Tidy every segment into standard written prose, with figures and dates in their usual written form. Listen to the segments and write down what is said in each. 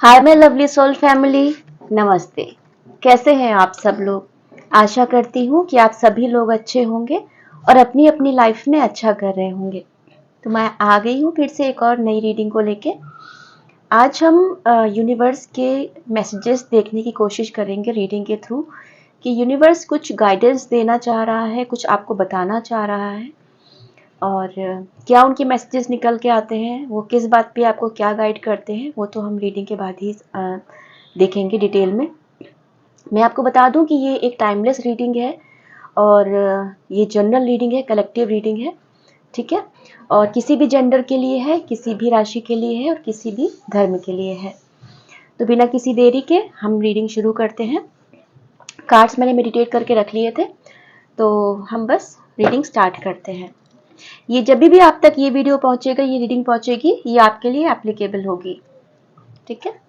Hi my lovely soul family, नमस्ते। कैसे हैं आप सब लोग? आशा करती हूँ कि आप सभी लोग अच्छे होंगे और अपनी अपनी लाइफ में अच्छा कर रहे होंगे। तो मैं आ गई हूँ फिर से एक और नई रीडिंग को लेके। आज हम यूनिवर्स के मैसेजेस देखने की कोशिश करेंगे रीडिंग के थ्रू कि यूनिवर्स कुछ गाइडेंस देना चाह रहा है, कुछ आपको बताना चाह रहा है और क्या उनके मैसेजेस निकल के आते हैं, वो किस बात पे आपको क्या गाइड करते हैं, वो तो हम रीडिंग के बाद ही देखेंगे डिटेल में। मैं आपको बता दूं कि ये एक टाइमलेस रीडिंग है और ये जनरल रीडिंग है, कलेक्टिव रीडिंग है, ठीक है। और किसी भी जेंडर के लिए है, किसी भी राशि के लिए है और किसी भी धर्म के लिए है। तो बिना किसी देरी के हम रीडिंग शुरू करते हैं। कार्ड्स मैंने मेडिटेट करके रख लिए थे, तो हम बस रीडिंग स्टार्ट करते हैं। ये जब भी आप तक ये वीडियो पहुंचेगा, ये रीडिंग पहुंचेगी, ये आपके लिए एप्लीकेबल होगी, ठीक है।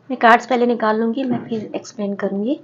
मैं कार्ड्स पहले निकाल लूंगी, मैं फिर एक्सप्लेन करूंगी।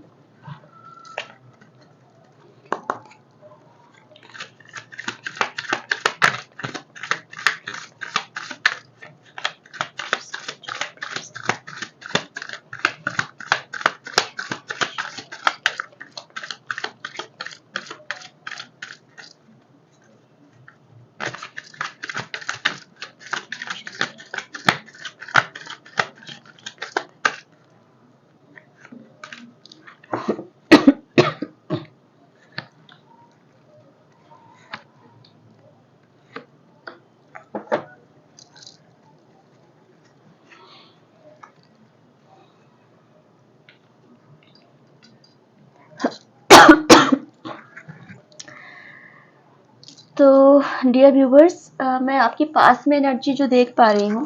तो डियर व्यूवर्स, मैं आपकी पास में एनर्जी जो देख पा रही हूँ,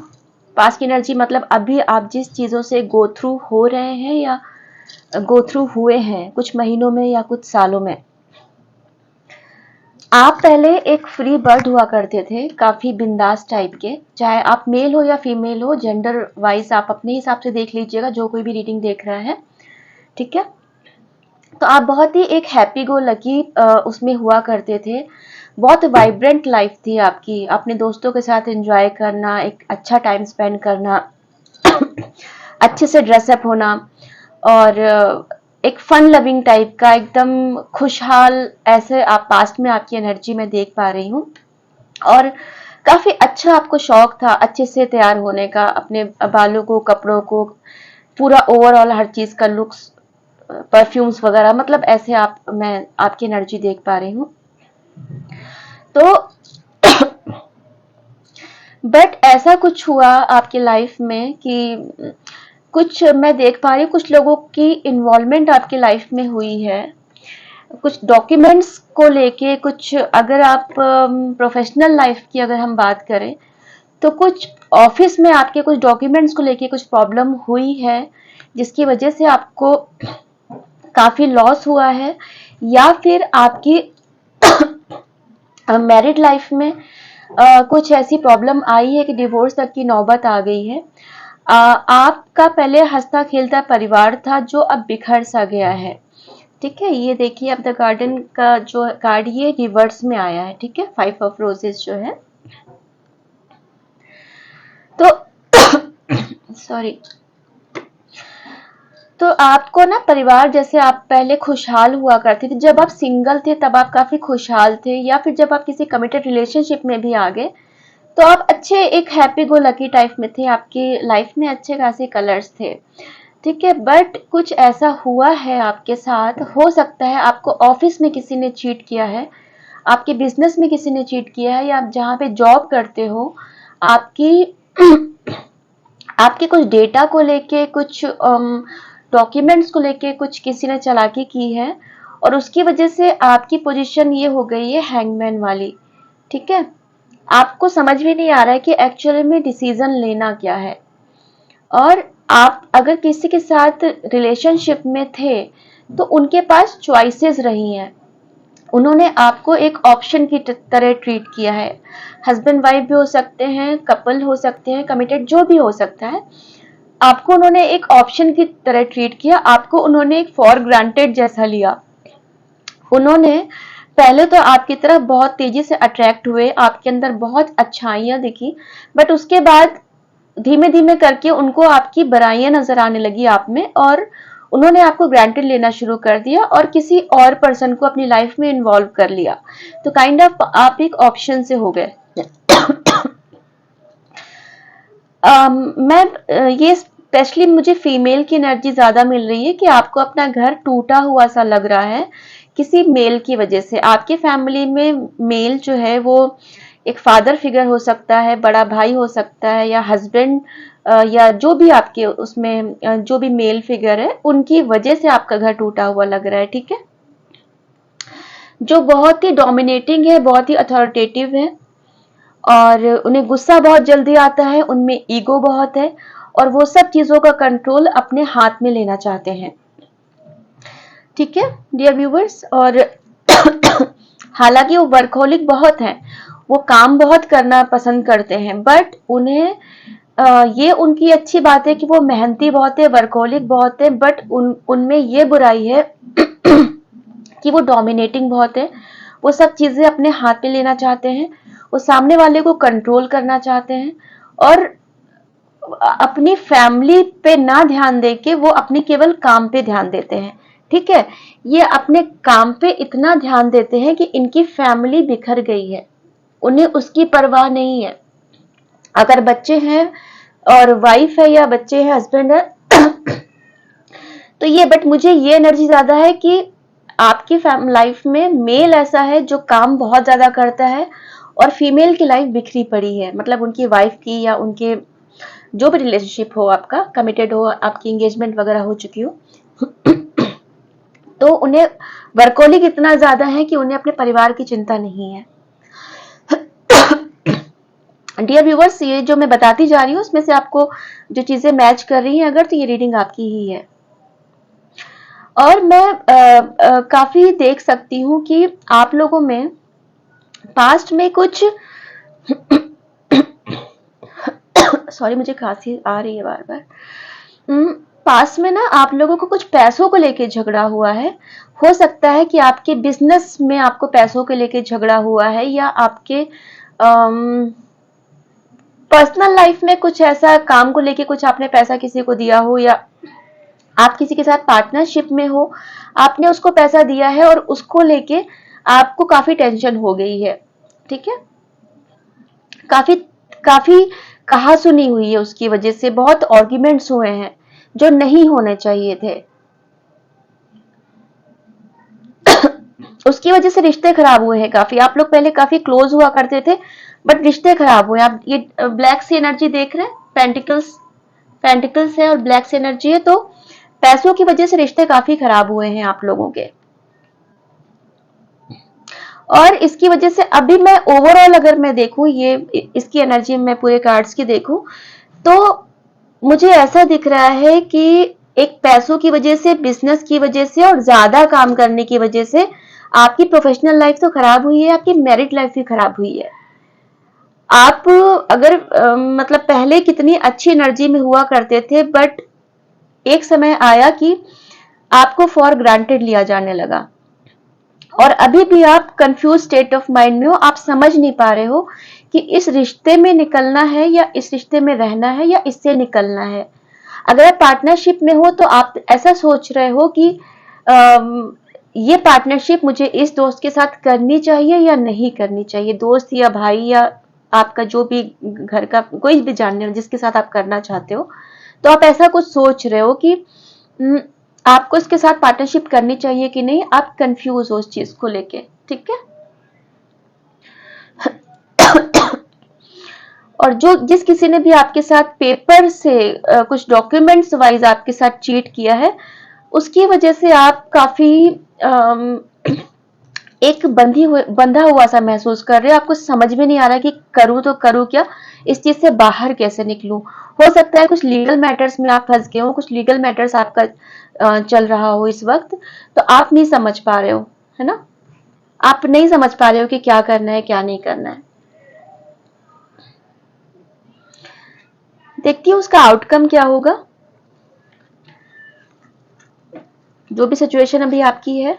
पास की एनर्जी मतलब अभी आप जिस चीज़ों से गो थ्रू हो रहे हैं या गो थ्रू हुए हैं कुछ महीनों में या कुछ सालों में। आप पहले एक फ्री बर्ड हुआ करते थे, काफ़ी बिंदास टाइप के, चाहे आप मेल हो या फीमेल हो, जेंडर वाइज आप अपने हिसाब से देख लीजिएगा, जो कोई भी रीडिंग देख रहा है, ठीक है। तो आप बहुत ही एक हैप्पी गो लकी उसमें हुआ करते थे। बहुत वाइब्रेंट लाइफ थी आपकी, अपने दोस्तों के साथ एंजॉय करना, एक अच्छा टाइम स्पेंड करना, अच्छे से ड्रेसअप होना और एक फन लविंग टाइप का एकदम खुशहाल, ऐसे आप पास्ट में आपकी एनर्जी में देख पा रही हूँ। और काफी अच्छा आपको शौक था अच्छे से तैयार होने का, अपने बालों को, कपड़ों को, पूरा ओवरऑल हर चीज का लुक्स, परफ्यूम्स वगैरह, मतलब ऐसे आप, मैं आपकी एनर्जी देख पा रही हूँ। तो बट ऐसा कुछ हुआ आपकी लाइफ में कि कुछ मैं देख पा रही हूँ, कुछ लोगों की इन्वॉल्वमेंट आपकी लाइफ में हुई है, कुछ डॉक्यूमेंट्स को लेके, कुछ अगर आप प्रोफेशनल लाइफ की अगर हम बात करें तो कुछ ऑफिस में आपके कुछ डॉक्यूमेंट्स को लेके कुछ प्रॉब्लम हुई है, जिसकी वजह से आपको काफी लॉस हुआ है, या फिर आपकी मैरिड लाइफ में कुछ ऐसी प्रॉब्लम आई है कि डिवोर्स तक की नौबत आ गई है। आपका पहले हंसता खेलता परिवार था जो अब बिखर सा गया है, ठीक है। ये देखिए, अब द गार्डन का जो कार्ड ये रिवर्स में आया है, ठीक है, 5 ऑफ रोजेस जो है। तो सॉरी, तो आपको ना परिवार, जैसे आप पहले खुशहाल हुआ करते थे, जब आप सिंगल थे तब आप काफी खुशहाल थे, या फिर जब आप किसी कमिटेड रिलेशनशिप में भी आ गए तो आप अच्छे एक हैप्पी गो लकी टाइप में थे, आपकी लाइफ में अच्छे खासे कलर्स थे, ठीक है। बट कुछ ऐसा हुआ है आपके साथ, हो सकता है आपको ऑफिस में किसी ने चीट किया है, आपके बिजनेस में किसी ने चीट किया है, या आप जहाँ पे जॉब करते हो आपकी आपके कुछ डेटा को लेके, कुछ डॉक्यूमेंट्स को लेके कुछ किसी ने चालाकी की है, और उसकी वजह से आपकी पोजीशन ये हो गई है हैंगमैन वाली, ठीक है। आपको समझ में नहीं आ रहा है कि एक्चुअली में डिसीजन लेना क्या है। और आप अगर किसी के साथ रिलेशनशिप में थे तो उनके पास चॉइसेस रही हैं, उन्होंने आपको एक ऑप्शन की तरह ट्रीट किया है। हस्बैंड वाइफ भी हो सकते हैं, कपल हो सकते हैं, कमिटेड जो भी हो सकता है, आपको उन्होंने एक ऑप्शन की तरह ट्रीट किया, आपको उन्होंने एक फॉर ग्रांटेड जैसा लिया। उन्होंने पहले तो आपकी तरफ बहुत तेजी से अट्रैक्ट हुए, आपके अंदर बहुत अच्छाइयां दिखी, बट उसके बाद धीमे धीमे करके उनको आपकी बुराइयां नजर आने लगी आप में, और उन्होंने आपको ग्रांटेड लेना शुरू कर दिया और किसी और पर्सन को अपनी लाइफ में इन्वॉल्व कर लिया। तो काइंड ऑफ आप एक ऑप्शन से हो गए। मैं ये स्पेशली मुझे फीमेल की एनर्जी ज्यादा मिल रही है कि आपको अपना घर टूटा हुआ सा लग रहा है किसी मेल की वजह से। आपके फैमिली में मेल जो है वो एक फादर फिगर हो सकता है, बड़ा भाई हो सकता है, या हस्बैंड, या जो भी आपके उसमें जो भी मेल फिगर है, उनकी वजह से आपका घर टूटा हुआ लग रहा है, ठीक है। जो बहुत ही डोमिनेटिंग है, बहुत ही अथॉरिटेटिव है, और उन्हें गुस्सा बहुत जल्दी आता है, उनमें ईगो बहुत है, और वो सब चीजों का कंट्रोल अपने हाथ में लेना चाहते हैं, ठीक है डियर व्यूवर्स। और हालांकि वो वर्कहोलिक बहुत हैं, वो काम बहुत करना पसंद करते हैं, बट उन्हें ये उनकी अच्छी बात है कि वो मेहनती बहुत है, वर्कहोलिक बहुत है, बट उनमें ये बुराई है कि वो डोमिनेटिंग बहुत है, वो सब चीजें अपने हाथ में लेना चाहते हैं, वो सामने वाले को कंट्रोल करना चाहते हैं, और अपनी फैमिली पे ना ध्यान देके वो अपनी केवल काम पे ध्यान देते हैं, ठीक है। ये अपने काम पे इतना ध्यान देते हैं कि इनकी फैमिली बिखर गई है, उन्हें उसकी परवाह नहीं है। अगर बच्चे हैं और वाइफ है या बच्चे हैं, हस्बैंड है, तो ये, बट मुझे ये एनर्जी ज्यादा है कि आपकी लाइफ में मेल ऐसा है जो काम बहुत ज्यादा करता है, और फीमेल की लाइफ बिखरी पड़ी है, मतलब उनकी वाइफ की, या उनके जो भी रिलेशनशिप हो, आपका कमिटेड हो, आपकी एंगेजमेंट वगैरह हो चुकी हो, तो उन्हें वर्कोलिक इतना ज्यादा है कि उन्हें अपने परिवार की चिंता नहीं है। डियर व्यूवर्स, ये जो मैं बताती जा रही हूँ उसमें से आपको जो चीजें मैच कर रही हैं अगर, तो ये रीडिंग आपकी ही है। और मैं काफी देख सकती हूँ कि आप लोगों में पास्ट में कुछ सॉरी मुझे खांसी आ रही है बार बार। पास में ना आप लोगों को कुछ पैसों को लेके झगड़ा हुआ है, हो सकता है कि आपके बिजनेस में आपको पैसों को लेके झगड़ा हुआ है, या आपके पर्सनल लाइफ में कुछ ऐसा काम को लेके कुछ आपने पैसा किसी को दिया हो, या आप किसी के साथ पार्टनरशिप में हो, आपने उसको पैसा दिया है और उसको लेके आपको काफी टेंशन हो गई है, ठीक है। काफी काफी कहा सुनी हुई है, उसकी वजह से बहुत आर्ग्यूमेंट्स हुए हैं जो नहीं होने चाहिए थे। उसकी वजह से रिश्ते खराब हुए हैं काफी। आप लोग पहले काफी क्लोज हुआ करते थे, बट रिश्ते खराब हुए। आप ये ब्लैक सी एनर्जी देख रहे हैं, पेंटिकल्स, पेंटिकल्स है और ब्लैक सी एनर्जी है, तो पैसों की वजह से रिश्ते काफी खराब हुए हैं आप लोगों के। और इसकी वजह से अभी मैं ओवरऑल अगर मैं देखूं, ये इसकी एनर्जी मैं पूरे कार्ड्स की देखूं, तो मुझे ऐसा दिख रहा है कि एक पैसों की वजह से, बिजनेस की वजह से, और ज्यादा काम करने की वजह से आपकी प्रोफेशनल लाइफ तो खराब हुई है, आपकी मैरिड लाइफ भी खराब हुई है। आप अगर मतलब पहले कितनी अच्छी एनर्जी में हुआ करते थे, बट एक समय आया कि आपको फॉर ग्रांटेड लिया जाने लगा, और अभी भी आप कंफ्यूज स्टेट ऑफ माइंड में हो। आप समझ नहीं पा रहे हो कि इस रिश्ते में निकलना है या इस रिश्ते में रहना है या इससे निकलना है। अगर आप पार्टनरशिप में हो तो आप ऐसा सोच रहे हो कि ये पार्टनरशिप मुझे इस दोस्त के साथ करनी चाहिए या नहीं करनी चाहिए, दोस्त या भाई या आपका जो भी घर का कोई भी जानने वाला जिसके साथ आप करना चाहते हो, तो आप ऐसा कुछ सोच रहे हो कि आपको इसके साथ पार्टनरशिप करनी चाहिए कि नहीं, आप कंफ्यूज हो उस चीज को लेके, ठीक है। और जो जिस किसी ने भी आपके साथ पेपर से कुछ डॉक्यूमेंट्स वाइज आपके साथ चीट किया है, उसकी वजह से आप काफी एक बंधा हुआ सा महसूस कर रहे हो। आपको समझ में नहीं आ रहा कि करूं तो करूं क्या, इस चीज से बाहर कैसे निकलूं। हो सकता है कुछ लीगल मैटर्स में आप फंस गए हो, कुछ लीगल मैटर्स आपका चल रहा हो इस वक्त, तो आप नहीं समझ पा रहे हो, है ना। आप नहीं समझ पा रहे हो कि क्या करना है क्या नहीं करना है। देखती हूँ उसका आउटकम क्या होगा, जो भी सिचुएशन अभी आपकी है।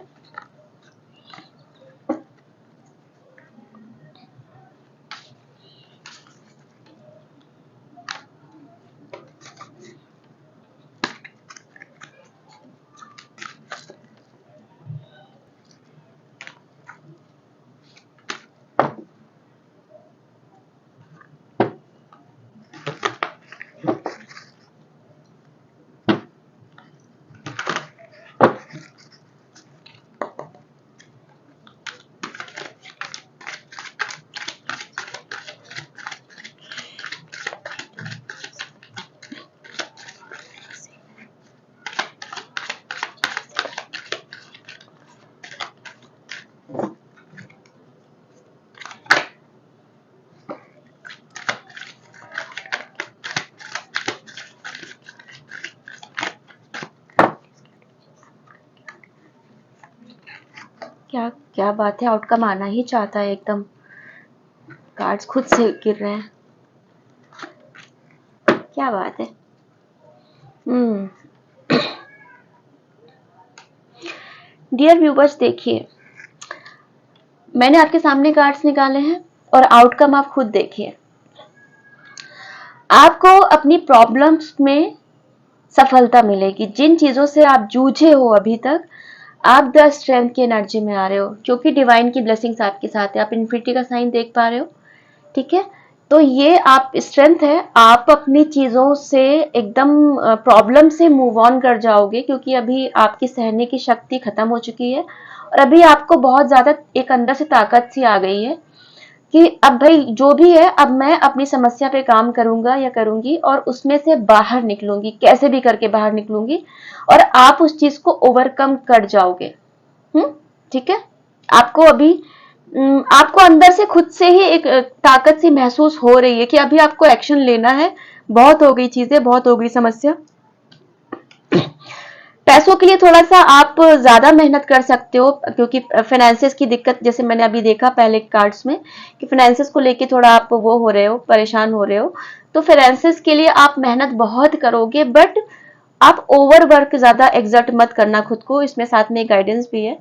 क्या क्या बात है, आउटकम आना ही चाहता है एकदम, कार्ड्स खुद से गिर रहे हैं, क्या बात है। हम्म डियर व्यूवर्स, देखिए मैंने आपके सामने कार्ड्स निकाले हैं और आउटकम आप खुद देखिए। आपको अपनी प्रॉब्लम्स में सफलता मिलेगी, जिन चीजों से आप जूझे हो अभी तक, आप द स्ट्रेंथ की एनर्जी में आ रहे हो, क्योंकि डिवाइन की ब्लेसिंग्स आपके साथ है। आप इन्फिनिटी का साइन देख पा रहे हो, ठीक है। तो ये आप स्ट्रेंथ है, आप अपनी चीजों से एकदम प्रॉब्लम से मूव ऑन कर जाओगे, क्योंकि अभी आपकी सहने की शक्ति खत्म हो चुकी है और अभी आपको बहुत ज्यादा एक अंदर से ताकत सी आ गई है कि अब भाई जो भी है, अब मैं अपनी समस्या पे काम करूंगा या करूंगी और उसमें से बाहर निकलूंगी, कैसे भी करके बाहर निकलूंगी और आप उस चीज को ओवरकम कर जाओगे। ठीक है। आपको अभी आपको अंदर से खुद से ही एक ताकत सी महसूस हो रही है कि अभी आपको एक्शन लेना है, बहुत हो गई चीजें, बहुत हो गई समस्या। पैसों के लिए थोड़ा सा आप ज्यादा मेहनत कर सकते हो, क्योंकि फाइनेंसेस की दिक्कत, जैसे मैंने अभी देखा पहले कार्ड्स में कि फाइनेंसेस को लेके थोड़ा आप वो हो रहे हो, परेशान हो रहे हो, तो फाइनेंसेस के लिए आप मेहनत बहुत करोगे, बट आप ओवर वर्क ज्यादा एग्जर्ट मत करना खुद को। इसमें साथ में गाइडेंस भी है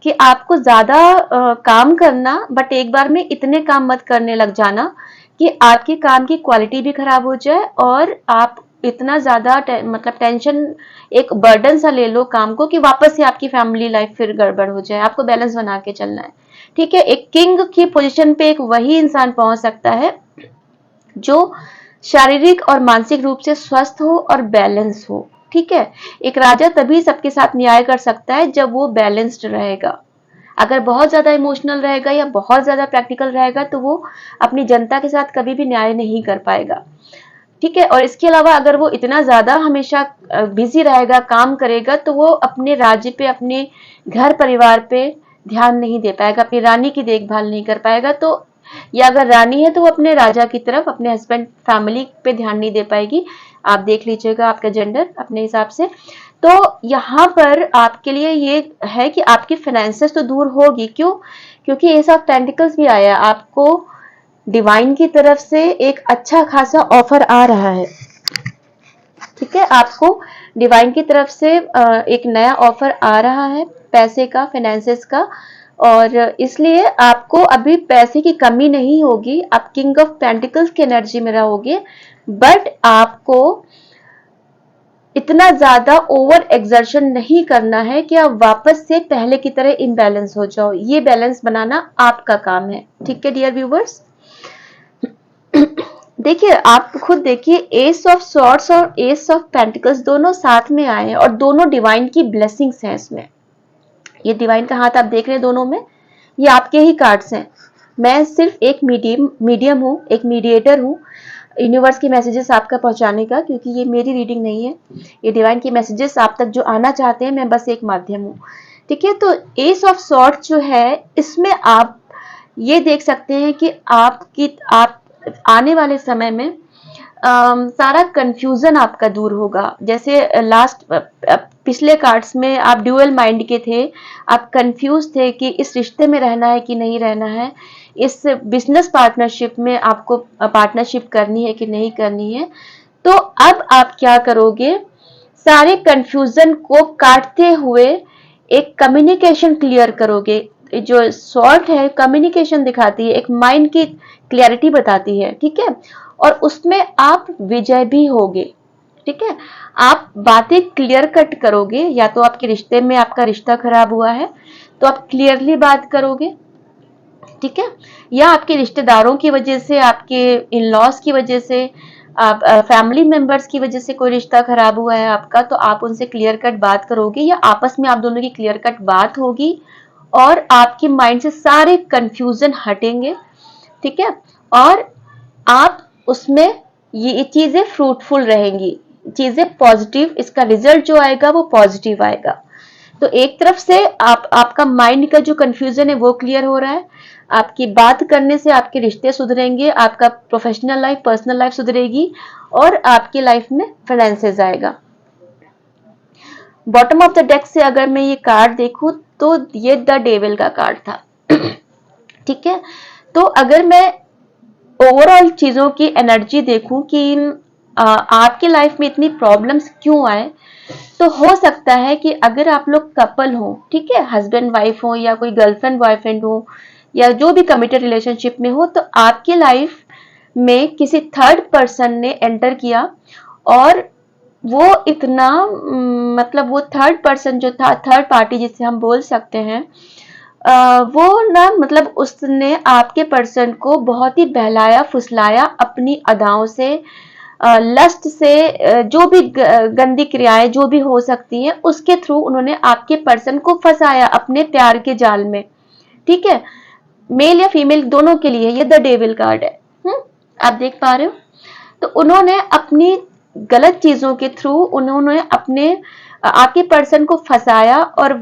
कि आपको ज्यादा काम करना, बट एक बार में इतने काम मत करने लग जाना कि आपके काम की क्वालिटी भी खराब हो जाए और आप इतना ज्यादा मतलब टेंशन, एक बर्डन सा ले लो काम को कि वापस से आपकी फैमिली लाइफ फिर गड़बड़ हो जाए। आपको बैलेंस बना के चलना है, ठीक है। एक किंग की पोजीशन पे एक वही इंसान पहुंच सकता है जो शारीरिक और मानसिक रूप से स्वस्थ हो और बैलेंस हो, ठीक है। एक राजा तभी सबके साथ न्याय कर सकता है जब वो बैलेंस्ड रहेगा। अगर बहुत ज्यादा इमोशनल रहेगा या बहुत ज्यादा प्रैक्टिकल रहेगा तो वो अपनी जनता के साथ कभी भी न्याय नहीं कर पाएगा, ठीक है। और इसके अलावा अगर वो इतना ज्यादा हमेशा बिजी रहेगा, काम करेगा, तो वो अपने राज्य पे, अपने घर परिवार पे ध्यान नहीं दे पाएगा, अपनी रानी की देखभाल नहीं कर पाएगा। तो या अगर रानी है तो वो अपने राजा की तरफ, अपने हस्बैंड फैमिली पे ध्यान नहीं दे पाएगी। आप देख लीजिएगा आपका जेंडर अपने हिसाब से। तो यहाँ पर आपके लिए ये है कि आपकी फाइनेंसेस तो दूर होगी, क्यों, क्योंकि एस ऑफ पेंटिकल्स भी आया, आपको डिवाइन की तरफ से एक अच्छा खासा ऑफर आ रहा है, ठीक है। आपको डिवाइन की तरफ से एक नया ऑफर आ रहा है पैसे का, फाइनेंसेस का, और इसलिए आपको अभी पैसे की कमी नहीं होगी। आप किंग ऑफ पेंटिकल्स की एनर्जी में रहोगे, बट आपको इतना ज्यादा ओवर एक्सर्शन नहीं करना है कि आप वापस से पहले की तरह इम्बैलेंस हो जाओ। ये बैलेंस बनाना आपका काम है। ठीक है डियर व्यूवर्स, देखिए आप खुद देखिए, एस ऑफ सॉर्ड्स और एस ऑफ पेंटिकल्स दोनों साथ में आए हैं और दोनों डिवाइन की ब्लेसिंग्स हैं इसमें। ये डिवाइन का हाथ आप देख रहे हैं दोनों में, ये आपके ही कार्ड्स हैं। मैं सिर्फ एक मीडियम हूँ, एक मीडिएटर हूँ यूनिवर्स के मैसेजेस आपका पहुंचाने का, क्योंकि ये मेरी रीडिंग नहीं है, ये डिवाइन के मैसेजेस आप तक जो आना चाहते हैं, मैं बस एक माध्यम हूँ। ठीक है, तो एस ऑफ सॉर्ड्स जो है इसमें आप ये देख सकते हैं कि आप आने वाले समय में सारा कंफ्यूजन आपका दूर होगा। जैसे लास्ट पिछले कार्ड्स में आप ड्यूअल माइंड के थे, आप कंफ्यूज थे कि इस रिश्ते में रहना है कि नहीं रहना है, इस बिजनेस पार्टनरशिप में आपको पार्टनरशिप करनी है कि नहीं करनी है। तो अब आप क्या करोगे, सारे कंफ्यूजन को काटते हुए एक कम्युनिकेशन क्लियर करोगे। जो सॉर्ट है कम्युनिकेशन दिखाती है, एक माइंड की क्लैरिटी बताती है। ठीक है, और उसमें आप विजय भी होगे। ठीक है, आप बातें क्लियर कट करोगे, या तो आपके रिश्ते में आपका रिश्ता खराब हुआ है तो आप क्लियरली बात करोगे। ठीक है, या आपके रिश्तेदारों की वजह से, आपके इन लॉज की वजह से, आप फैमिली मेंबर्स की वजह से कोई रिश्ता खराब हुआ है आपका, तो आप उनसे क्लियर कट बात करोगे, या आपस में आप दोनों की क्लियर कट बात होगी और आपके माइंड से सारे कंफ्यूजन हटेंगे। ठीक है, और आप उसमें ये चीजें फ्रूटफुल रहेंगी, चीजें पॉजिटिव, इसका रिजल्ट जो आएगा वो पॉजिटिव आएगा। तो एक तरफ से आपका माइंड का जो कंफ्यूजन है वो क्लियर हो रहा है, आपकी बात करने से आपके रिश्ते सुधरेंगे, आपका प्रोफेशनल लाइफ, पर्सनल लाइफ सुधरेगी, और आपकी लाइफ में फाइनेंसेस आएगा। बॉटम ऑफ द डेक से अगर मैं ये कार्ड देखूं तो ये द डेविल का कार्ड था। ठीक है, तो अगर मैं ओवरऑल चीजों की एनर्जी देखूं कि आपके लाइफ में इतनी प्रॉब्लम्स क्यों आए, तो हो सकता है कि अगर आप लोग कपल हो, ठीक है, हस्बैंड वाइफ हो या कोई गर्लफ्रेंड बॉयफ्रेंड हो या जो भी कमिटेड रिलेशनशिप में हो, तो आपके लाइफ में किसी थर्ड पर्सन ने एंटर किया, और वो इतना मतलब वो थर्ड पर्सन जो था, थर्ड पार्टी जिसे हम बोल सकते हैं, वो ना मतलब उसने आपके पर्सन को बहुत ही बहलाया फुसलाया अपनी अदाओं से, लस्ट से, जो भी गंदी क्रियाएं जो भी हो सकती हैं उसके थ्रू उन्होंने आपके पर्सन को फंसाया अपने प्यार के जाल में। ठीक है, मेल या फीमेल दोनों के लिए ये द डेविल कार्ड है। आप देख पा रहे हो, तो उन्होंने अपनी गलत चीजों के थ्रू उन्होंने अपने आपके पर्सन को फंसाया, और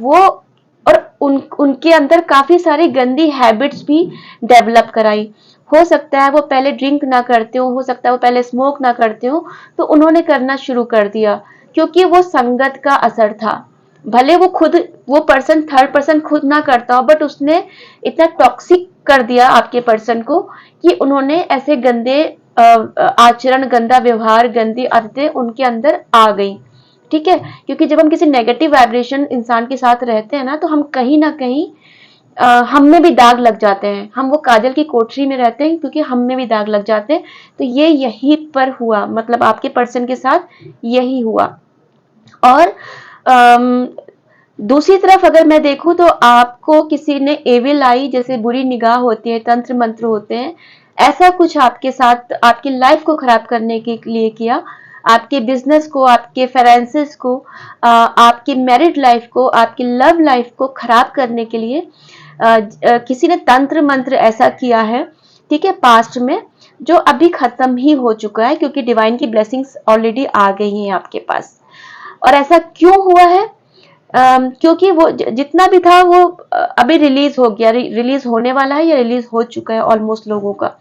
उनके अंदर काफी सारी गंदी हैबिट्स भी डेवलप कराई। हो सकता है वो पहले ड्रिंक ना करते हो सकता है वो पहले स्मोक ना करते हो, तो उन्होंने करना शुरू कर दिया, क्योंकि वो संगत का असर था। भले वो पर्सन थर्ड पर्सन खुद ना करता हो, बट उसने इतना टॉक्सिक कर दिया आपके पर्सन को कि उन्होंने ऐसे गंदे आचरण, गंदा व्यवहार, गंदी आदतें उनके अंदर आ गई। ठीक है, क्योंकि जब हम किसी नेगेटिव वाइब्रेशन इंसान के साथ रहते हैं ना, तो हम कहीं ना कहीं हम में भी दाग लग जाते हैं। हम वो काजल की कोठरी में रहते हैं क्योंकि हम में भी दाग लग जाते हैं। तो ये यहीं पर हुआ, मतलब आपके पर्सन के साथ यही हुआ। और दूसरी तरफ अगर मैं देखूं तो आपको किसी ने एविल आई, जैसे बुरी निगाह होती है, तंत्र मंत्र होते हैं, ऐसा कुछ आपके साथ आपकी लाइफ को खराब करने के लिए किया, आपके बिजनेस को, आपके फाइनेंसेस को, आपकी मैरिड लाइफ को, आपकी लव लाइफ को खराब करने के लिए किसी ने तंत्र मंत्र ऐसा किया है। ठीक है, पास्ट में, जो अभी खत्म ही हो चुका है, क्योंकि डिवाइन की ब्लेसिंग्स ऑलरेडी आ गई हैं आपके पास। और ऐसा क्यों हुआ है? क्योंकि वो जितना भी था वो अभी रिलीज हो गया, रिलीज होने वाला है या रिलीज हो चुका है ऑलमोस्ट लोगों का।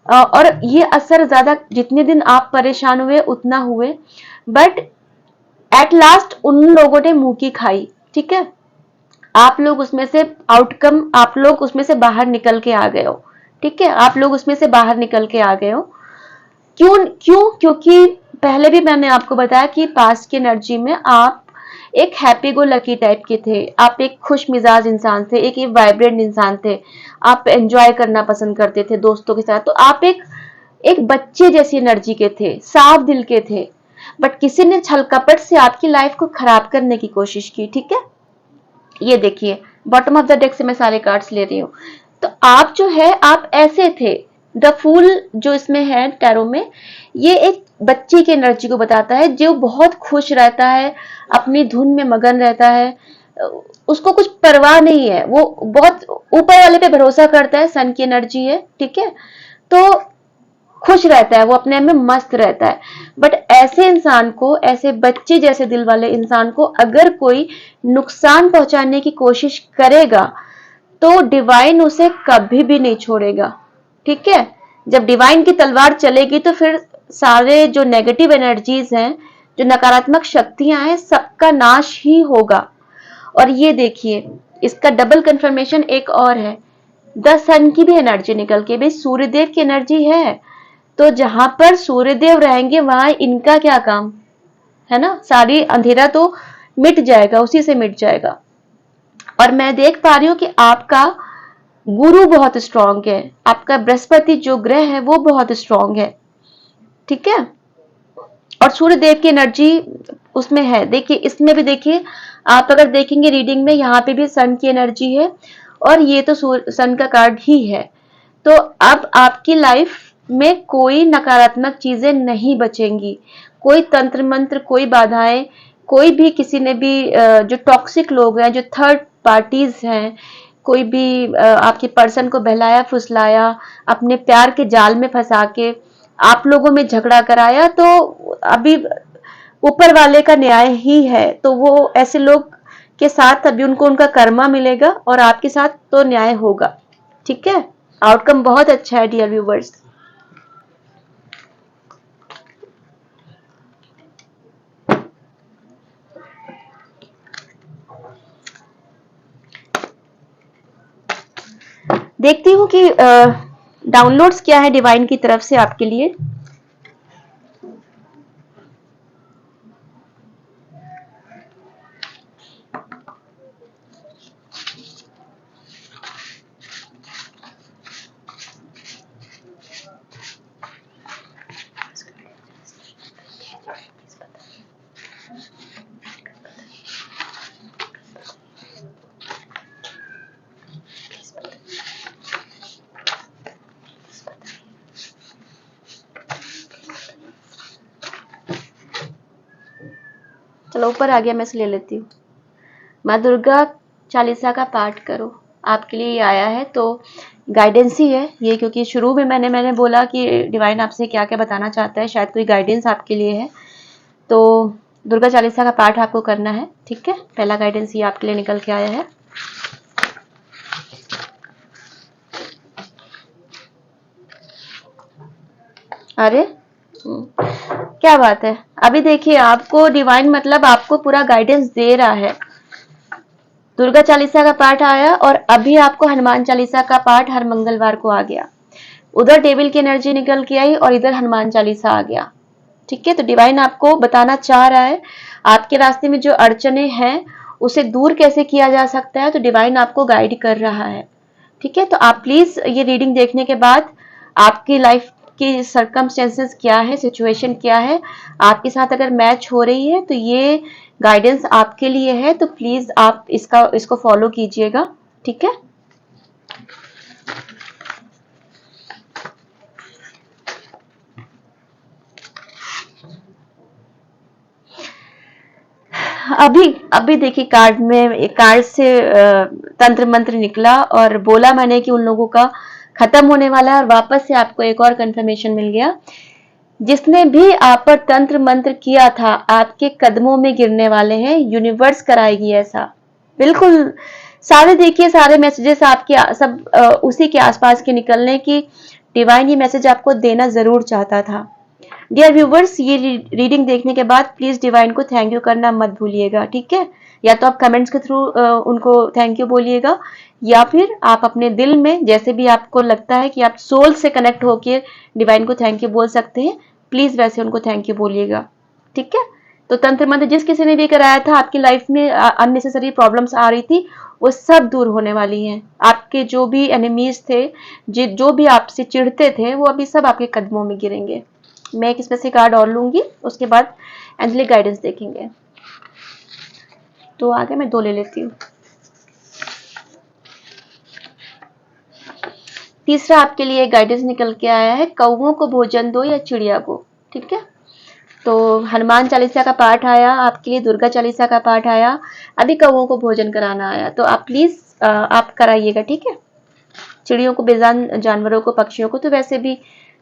और ये असर ज्यादा, जितने दिन आप परेशान हुए उतना हुए, बट एट लास्ट उन लोगों ने मुंह की खाई। ठीक है, आप लोग उसमें से आउटकम, आप लोग उसमें से बाहर निकल के आ गए हो। ठीक है, आप लोग उसमें से बाहर निकल के आ गए हो। क्यों क्यों क्योंकि पहले भी मैंने आपको बताया कि पास्ट की एनर्जी में आप एक हैप्पी गो लकी टाइप के थे, आप एक खुश मिजाज इंसान थे, एक वाइब्रेंट इंसान थे, आप एंजॉय करना पसंद करते थे दोस्तों के साथ, तो आप एक बच्चे जैसी एनर्जी के थे, साफ दिल के थे। बट किसी ने छल कपट से आपकी लाइफ को खराब करने की कोशिश की। ठीक है, ये देखिए बॉटम ऑफ द डेक से मैं सारे कार्ड्स ले रही हूँ। तो आप जो है आप ऐसे थे। द फूल जो इसमें है टैरो में, ये एक बच्ची की एनर्जी को बताता है जो बहुत खुश रहता है, अपनी धुन में मगन रहता है, उसको कुछ परवाह नहीं है, वो बहुत ऊपर वाले पे भरोसा करता है, सन की एनर्जी है। ठीक है, तो खुश रहता है, वो अपने आप में मस्त रहता है। बट ऐसे इंसान को, ऐसे बच्चे जैसे दिल वाले इंसान को अगर कोई नुकसान पहुंचाने की कोशिश करेगा तो डिवाइन उसे कभी भी नहीं छोड़ेगा। ठीक है, जब डिवाइन की तलवार चलेगी तो फिर सारे जो नेगेटिव एनर्जीज हैं, जो नकारात्मक शक्तियां हैं, सबका नाश ही होगा। और ये देखिए इसका डबल कंफर्मेशन एक और है, द सन की भी एनर्जी निकल के, भाई सूर्यदेव की एनर्जी है, तो जहां पर सूर्यदेव रहेंगे वहां इनका क्या काम है ना, सारी अंधेरा तो मिट जाएगा, उसी से मिट जाएगा। और मैं देख पा रही हूँ कि आपका गुरु बहुत स्ट्रांग है, आपका बृहस्पति जो ग्रह है वो बहुत स्ट्रांग है। ठीक है, और सूर्य देव की एनर्जी उसमें है। देखिए इसमें भी देखिए, आप अगर देखेंगे रीडिंग में, यहाँ पे भी सन की एनर्जी है और ये तो सन का कार्ड ही है। तो अब आपकी लाइफ में कोई नकारात्मक चीजें नहीं बचेंगी, कोई तंत्र मंत्र, कोई बाधाएं, कोई भी किसी ने भी जो टॉक्सिक लोग हैं, जो थर्ड पार्टीज हैं, कोई भी आपके पर्सन को बहलाया फुसलाया, अपने प्यार के जाल में फंसा के आप लोगों में झगड़ा कराया, तो अभी ऊपर वाले का न्याय ही है। तो वो ऐसे लोग के साथ अभी उनको उनका कर्मा मिलेगा और आपके साथ तो न्याय होगा। ठीक है, आउटकम बहुत अच्छा है डियर व्यूवर्स। देखती हूँ कि डाउनलोड्स क्या है डिवाइन की तरफ से आपके लिए। चलो ऊपर आ गया, मैं इसे ले लेती हूँ। माँ दुर्गा चालीसा का पाठ करो, आपके लिए ये आया है तो गाइडेंस ही है ये, क्योंकि शुरू में मैंने बोला कि डिवाइन आपसे क्या क्या बताना चाहता है, शायद कोई गाइडेंस आपके लिए है। तो दुर्गा चालीसा का पाठ आपको करना है। ठीक है, पहला गाइडेंस ये आपके लिए निकल के आया है। अरे क्या बात है, अभी देखिए आपको डिवाइन मतलब आपको पूरा गाइडेंस दे रहा है। दुर्गा चालीसा का पाठ आया और अभी आपको हनुमान चालीसा का पाठ हर मंगलवार को आ गया। उधर टेबल की एनर्जी निकल के आई और इधर हनुमान चालीसा आ गया। ठीक है, तो डिवाइन आपको बताना चाह रहा है आपके रास्ते में जो अड़चने हैं उसे दूर कैसे किया जा सकता है, तो डिवाइन आपको गाइड कर रहा है। ठीक है, तो आप प्लीज ये रीडिंग देखने के बाद आपकी लाइफ की सर्कमस्टेंसेस क्या है, सिचुएशन क्या है, आपके साथ अगर मैच हो रही है तो ये गाइडेंस आपके लिए है, तो प्लीज आप इसको फॉलो कीजिएगा। ठीक है, अभी देखिए कार्ड में, कार्ड से तंत्र मंत्र निकला और बोला मैंने कि उन लोगों का खत्म होने वाला है, और वापस से आपको एक और कंफर्मेशन मिल गया, जिसने भी आप पर तंत्र मंत्र किया था आपके कदमों में गिरने वाले हैं, यूनिवर्स कराएगी ऐसा। बिल्कुल सारे देखिए, सारे मैसेजेस आपके सब उसी के आसपास के निकलने की डिवाइन ये मैसेज आपको देना जरूर चाहता था। डियर व्यूवर्स, ये रीडिंग देखने के बाद प्लीज डिवाइन को थैंक यू करना मत भूलिएगा। ठीक है, या तो आप कमेंट्स के थ्रू उनको थैंक यू बोलिएगा, या फिर आप अपने दिल में जैसे भी आपको लगता है कि आप सोल से कनेक्ट होकर डिवाइन को थैंक यू बोल सकते हैं, प्लीज वैसे उनको थैंक यू बोलिएगा। ठीक है, तो तंत्र मंत्र जिस किसी ने भी कराया था, आपकी लाइफ में अननेसेसरी प्रॉब्लम्स आ रही थी, वो सब दूर होने वाली हैं। आपके जो भी एनिमीज थे, जो भी आपसे चिढ़ते थे, वो अभी सब आपके कदमों में गिरेंगे। मैं एक इसमें से कार्ड और लूंगी, उसके बाद एंजेलिक गाइडेंस देखेंगे। तो आगे मैं 2 ले लेती हूँ। तीसरा आपके लिए गाइडेंस निकल के आया है, कौवों को भोजन दो या चिड़िया को। ठीक है, तो हनुमान चालीसा का पाठ आया आपके लिए, दुर्गा चालीसा का पाठ आया, अभी कौवों को भोजन कराना आया। तो आप प्लीज आप कराइएगा, ठीक है। चिड़ियों को, बेजान जानवरों को, पक्षियों को तो वैसे भी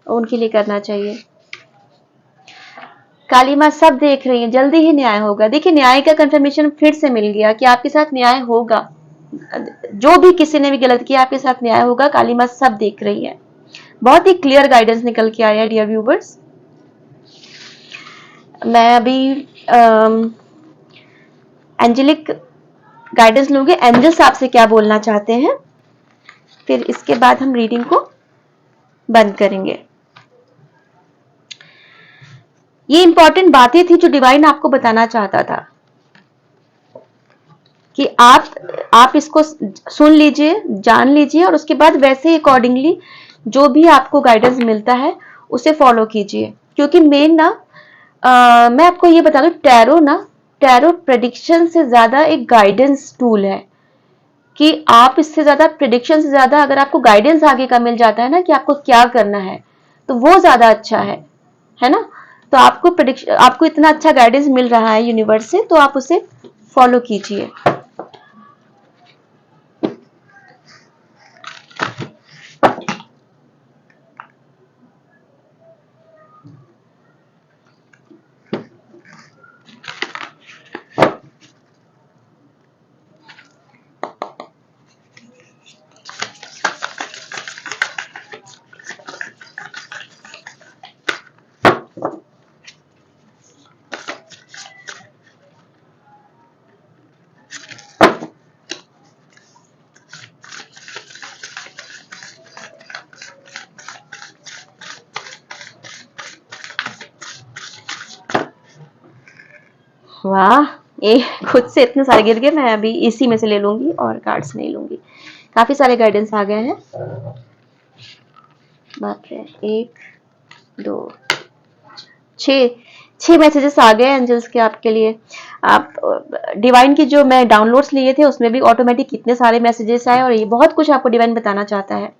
उनके लिए करना चाहिए। काली माँ सब देख रही है, जल्दी ही न्याय होगा। देखिए, न्याय का कंफर्मेशन फिर से मिल गया कि आपके साथ न्याय होगा। जो भी किसी ने भी गलत किया, आपके साथ न्याय होगा। काली माँ सब देख रही है। बहुत ही क्लियर गाइडेंस निकल के आया है डियर व्यूवर्स। मैं अभी एंजेलिक गाइडेंस लूंगी, एंजल्स आपसे क्या बोलना चाहते हैं, फिर इसके बाद हम रीडिंग को बंद करेंगे। ये इंपॉर्टेंट बातें थी जो डिवाइन आपको बताना चाहता था कि आप इसको सुन लीजिए, जान लीजिए, और उसके बाद वैसे ही अकॉर्डिंगली जो भी आपको गाइडेंस मिलता है उसे फॉलो कीजिए। क्योंकि मेन ना मैं आपको ये बता दूं, टैरो प्रेडिक्शन से ज्यादा एक गाइडेंस टूल है। कि आप इससे ज्यादा, प्रेडिक्शन से ज्यादा अगर आपको गाइडेंस आगे का मिल जाता है ना कि आपको क्या करना है, तो वो ज्यादा अच्छा है ना। तो आपको इतना अच्छा गाइडेंस मिल रहा है यूनिवर्स से, तो आप उसे फॉलो कीजिए। वाह, ये खुद से इतने सारे गिर गए। मैं अभी इसी में से ले लूंगी और कार्ड्स नहीं लूंगी। काफी सारे गाइडेंस आ गए हैं। बाप रे, 1 2 6 मैसेजेस आ गए एंजल्स के आपके लिए। आप डिवाइन की जो मैं डाउनलोड्स लिए थे उसमें भी ऑटोमेटिक कितने सारे मैसेजेस आए, और ये बहुत कुछ आपको डिवाइन बताना चाहता है।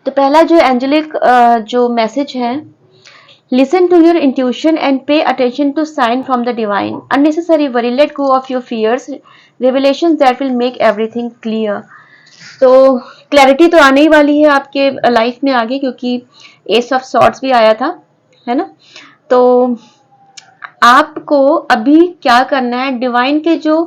तो पहला जो एंजेलिक जो मैसेज है, listen to your intuition and pay attention to sign from the divine. Unnecessary worry, let go of your fears, revelations that will make everything clear. तो क्लैरिटी तो आने ही वाली है आपके लाइफ में आगे, क्योंकि एस ऑफ सॉर्ड्स भी आया था, है ना। तो आपको अभी क्या करना है, डिवाइन के जो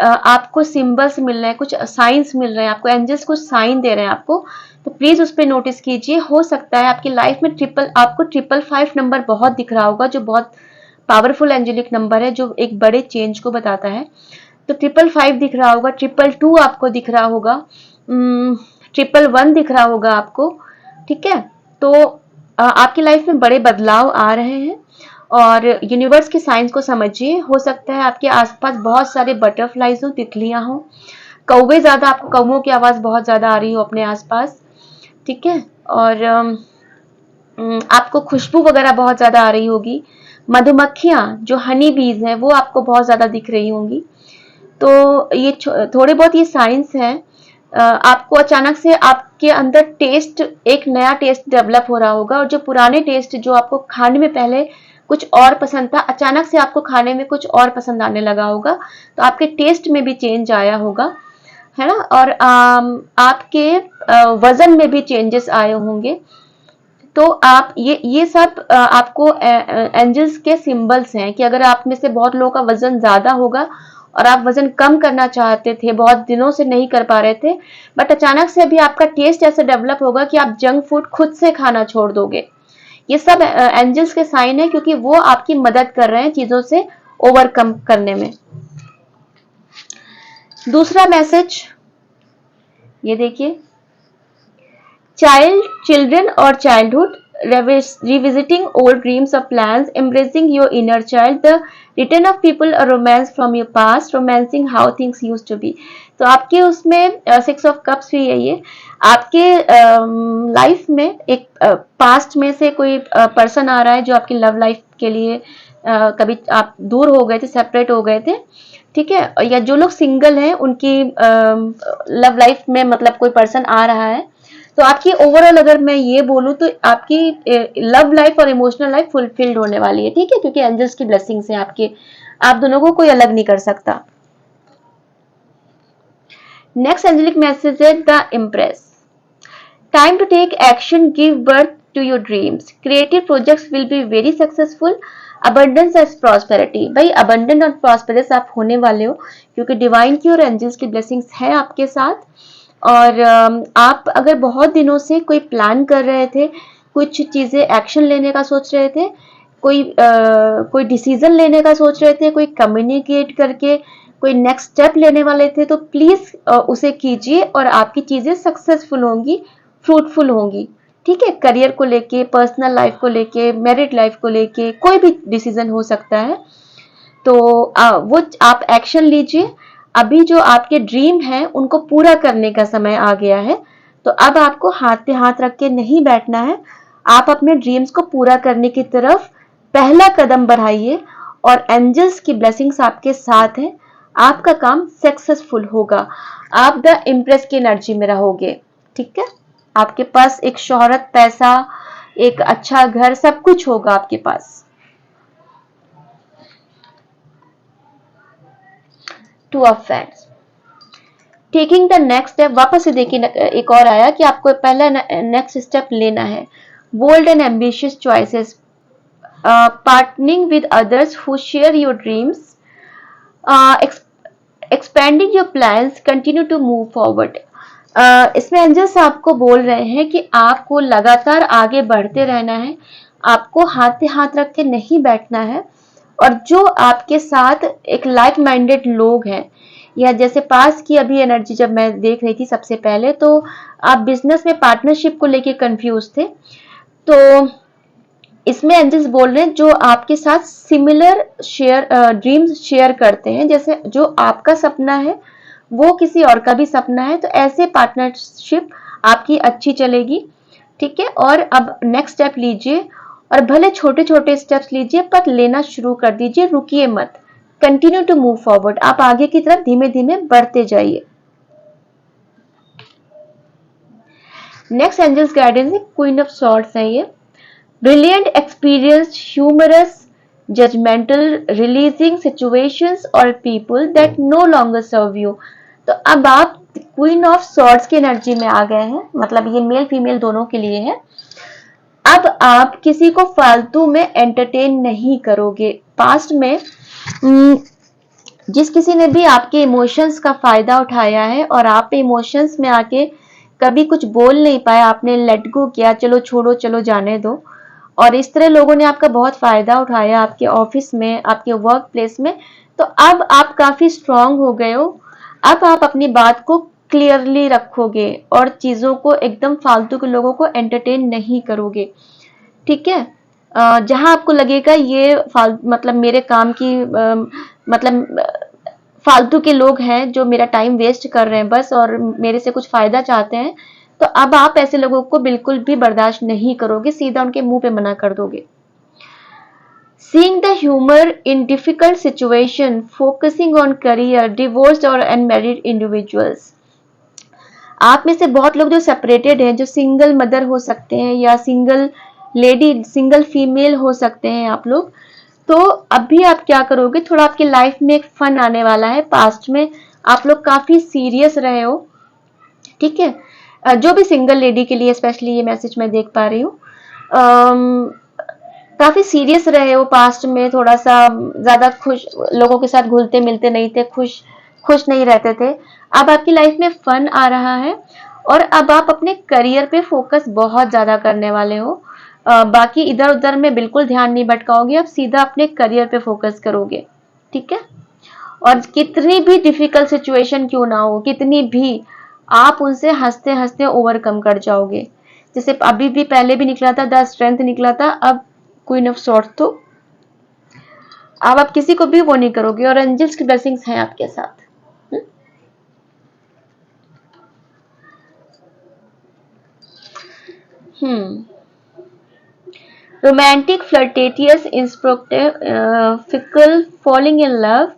आपको सिंबल्स मिल रहे हैं, कुछ साइंस मिल रहे हैं आपको, एंजल्स कुछ साइन दे रहे हैं आपको, तो प्लीज उस पर नोटिस कीजिए। हो सकता है आपकी लाइफ में आपको 555 नंबर बहुत दिख रहा होगा, जो बहुत पावरफुल एंजेलिक नंबर है, जो एक बड़े चेंज को बताता है। तो 555 दिख रहा होगा, 222 आपको दिख रहा होगा, 111 दिख रहा होगा आपको। ठीक है, तो आपकी लाइफ में बड़े बदलाव आ रहे हैं, और यूनिवर्स के साइंस को समझिए। हो सकता है आपके आसपास बहुत सारे बटरफ्लाइज हो, तितलियां हो, कौवे ज्यादा, आपको कौवों की आवाज बहुत ज्यादा आ रही हो अपने आसपास। ठीक है, और आपको खुशबू वगैरह बहुत ज्यादा आ रही होगी। मधुमक्खियां जो हनी बीज हैं वो आपको बहुत ज्यादा दिख रही होंगी। तो ये थोड़े बहुत ये साइंस है। आपको अचानक से आपके अंदर टेस्ट, एक नया टेस्ट डेवलप हो रहा होगा, और जो पुराने टेस्ट जो आपको खाने में पहले कुछ और पसंद था, अचानक से आपको खाने में कुछ और पसंद आने लगा होगा। तो आपके टेस्ट में भी चेंज आया होगा, है ना। और आपके वजन में भी चेंजेस आए होंगे। तो आप ये सब आपको एंजल्स के सिंबल्स हैं कि अगर आप में से बहुत लोगों का वजन ज्यादा होगा और आप वजन कम करना चाहते थे, बहुत दिनों से नहीं कर पा रहे थे, बट अचानक से अभी आपका टेस्ट ऐसा डेवलप होगा कि आप जंक फूड खुद से खाना छोड़ दोगे। ये सब एंजल्स के साइन है, क्योंकि वो आपकी मदद कर रहे हैं चीजों से ओवरकम करने में। दूसरा मैसेज ये देखिए, चिल्ड्रन और childhood, revisiting old dreams or plans, embracing your inner child, the return of people, a romance from your past, romancing how things used to be. तो आपके उसमें सिक्स ऑफ कप्स भी है ये, आपके लाइफ में एक पास्ट में से कोई पर्सन आ रहा है जो आपकी लव लाइफ के लिए कभी आप दूर हो गए थे, सेपरेट हो गए थे, ठीक है, या जो लोग सिंगल हैं उनकी लव लाइफ में मतलब कोई पर्सन आ रहा है। तो आपकी ओवरऑल अगर मैं ये बोलूं तो आपकी लव लाइफ और इमोशनल लाइफ फुलफिल्ड होने वाली है, ठीक है, क्योंकि एंजल्स की ब्लेसिंग्स है आपके, आप दोनों को कोई अलग नहीं कर सकता। नेक्स्ट एंजेलिक मैसेज है the empress. Time to take action, give birth to your dreams, creative projects will be very successful, abundance and prosperity. भाई अबंडेंट और प्रॉस्पेरस आप होने वाले हो क्योंकि डिवाइन की और एंजल्स की ब्लेसिंग्स है आपके साथ। और आप अगर बहुत दिनों से कोई प्लान कर रहे थे, कुछ चीजें एक्शन लेने का सोच रहे थे, कोई डिसीजन लेने का सोच रहे थे, कोई कम्युनिकेट करके कोई नेक्स्ट स्टेप लेने वाले थे, तो प्लीज उसे कीजिए और आपकी चीजें सक्सेसफुल होंगी, फ्रूटफुल होंगी, ठीक है। करियर को लेके, पर्सनल लाइफ को लेके, मैरिड लाइफ को लेके कोई भी डिसीजन हो सकता है, तो वो आप एक्शन लीजिए। अभी जो आपके ड्रीम है उनको पूरा करने का समय आ गया है, तो अब आपको हाथ पे हाथ रख के नहीं बैठना है, आप अपने ड्रीम्स को पूरा करने की तरफ पहला कदम बढ़ाइए और एंजल्स की ब्लेसिंग्स आपके साथ हैं, आपका काम सक्सेसफुल होगा, आप द इम्प्रेस की एनर्जी में रहोगे, ठीक है। आपके पास एक शोहरत, पैसा, एक अच्छा घर, सब कुछ होगा आपके पास। Two of wands, taking the next step, वापस से देखिए एक और आया कि आपको पहला नेक्स्ट स्टेप लेना है। Bold and ambitious choices, partnering with others who share your dreams, expanding your plans, continue to move forward. इसमें एंजल्स आपको बोल रहे हैं कि आपको लगातार आगे बढ़ते रहना है, आपको हाथ पे हाथ रख के नहीं बैठना है, और जो आपके साथ एक लाइक माइंडेड लोग हैं, या जैसे पास की अभी एनर्जी जब मैं देख रही थी सबसे पहले, तो आप बिजनेस में पार्टनरशिप को लेके कंफ्यूज थे, तो इसमें एंजल्स बोल रहे हैं जो आपके साथ सिमिलर ड्रीम्स शेयर करते हैं, जैसे जो आपका सपना है वो किसी और का भी सपना है, तो ऐसे पार्टनरशिप आपकी अच्छी चलेगी, ठीक है। और अब नेक्स्ट स्टेप लीजिए, और भले छोटे छोटे स्टेप्स लीजिए पर लेना शुरू कर दीजिए, रुकिए मत, कंटिन्यू टू मूव फॉरवर्ड, आप आगे की तरफ धीमे धीमे बढ़ते जाइए। नेक्स्ट एंजल्स गाइडेंस है क्वीन ऑफ सॉर्ड्स है ये। Brilliant, experienced, humorous, judgmental, releasing situations और people that no longer serve you. तो अब आप क्वीन ऑफ सॉर्ड्स की एनर्जी में आ गए हैं, मतलब ये मेल फीमेल दोनों के लिए है। अब आप किसी को फालतू में एंटरटेन नहीं करोगे। पास्ट में जिस किसी ने भी आपके इमोशंस का फायदा उठाया है और आप इमोशंस में आके कभी कुछ बोल नहीं पाए, आपने लेट गो किया, चलो छोड़ो, चलो जाने दो, और इस तरह लोगों ने आपका बहुत फायदा उठाया आपके ऑफिस में, आपके वर्क प्लेस में, तो अब आप काफी स्ट्रांग हो गए हो। अब आप अपनी बात को क्लियरली रखोगे और चीजों को एकदम फालतू के लोगों को एंटरटेन नहीं करोगे, ठीक है। जहां आपको लगेगा ये मतलब मेरे काम की मतलब फालतू के लोग हैं जो मेरा टाइम वेस्ट कर रहे हैं बस और मेरे से कुछ फायदा चाहते हैं, तो अब आप ऐसे लोगों को बिल्कुल भी बर्दाश्त नहीं करोगे, सीधा उनके मुंह पे मना कर दोगे। Seeing the humor in difficult situation, focusing on career, divorced और unmarried individuals. आप में से बहुत लोग जो सेपरेटेड हैं, जो सिंगल मदर हो सकते हैं या सिंगल लेडी, सिंगल फीमेल हो सकते हैं आप लोग, तो अभी आप क्या करोगे, थोड़ा आपकी लाइफ में एक फन आने वाला है। पास्ट में आप लोग काफी सीरियस रहे हो, ठीक है। जो भी सिंगल लेडी के लिए स्पेशली ये मैसेज मैं देख पा रही हूँ, काफी सीरियस रहे हो पास्ट में, थोड़ा सा ज्यादा खुश लोगों के साथ घुलते मिलते नहीं थे, खुश नहीं रहते थे। अब आपकी लाइफ में फन आ रहा है और अब आप अपने करियर पे फोकस बहुत ज्यादा करने वाले हो। बाकी इधर उधर में बिल्कुल ध्यान नहीं भटकाओगे, अब सीधा अपने करियर पे फोकस करोगे, ठीक है। और कितनी भी डिफिकल्ट सिचुएशन क्यों ना हो, कितनी भी, आप उनसे हंसते हंसते ओवरकम कर जाओगे, जैसे अभी भी पहले भी निकला था द स्ट्रेंथ निकला था, अब क्वीन ऑफ सॉर्ड, तो अब आप किसी को भी वो नहीं करोगे और एंजल्स की ब्लेसिंग्स हैं आपके साथ। Romantic, flirtatious, instructive, fickle, falling in love,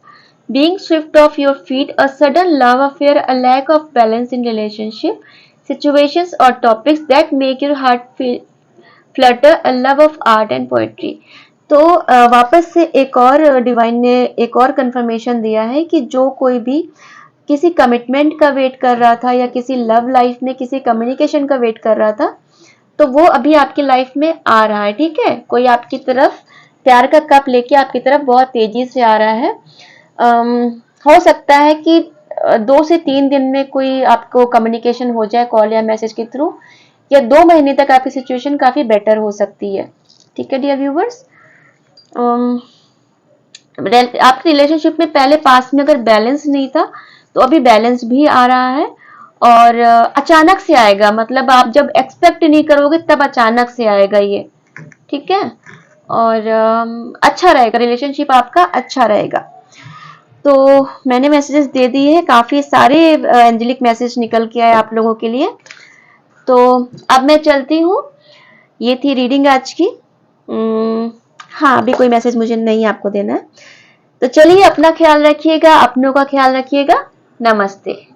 being swept off your feet, a sudden love affair, a lack of balance in relationship, situations or topics that make your heart feel Flutter, a love of art and poetry. तो वापस से एक और divine ने एक और confirmation दिया है कि जो कोई भी किसी कमिटमेंट का वेट कर रहा था या किसी लव लाइफ में किसी कम्युनिकेशन का वेट कर रहा था, तो वो अभी आपकी लाइफ में आ रहा है। ठीक है, कोई आपकी तरफ प्यार का कप लेके आपकी तरफ बहुत तेजी से आ रहा है। हो सकता है कि 2 से 3 दिन में कोई आपको कम्युनिकेशन हो जाए कॉल या मैसेज के थ्रू, या 2 महीने तक आपकी सिचुएशन काफी बेटर हो सकती है। ठीक है डियर व्यूवर्स, आपके रिलेशनशिप में पहले पास में अगर बैलेंस नहीं था तो अभी बैलेंस भी आ रहा है, और अचानक से आएगा, मतलब आप जब एक्सपेक्ट नहीं करोगे तब अचानक से आएगा ये। ठीक है, और अच्छा रहेगा, रिलेशनशिप आपका अच्छा रहेगा। तो मैंने मैसेजेस दे दिए हैं, काफी सारे एंजेलिक मैसेज निकल के आए आप लोगों के लिए। तो अब मैं चलती हूँ, ये थी रीडिंग आज की। हाँ, अभी कोई मैसेज मुझे नहीं आपको देना है। तो चलिए, अपना ख्याल रखिएगा, अपनों का ख्याल रखिएगा। नमस्ते।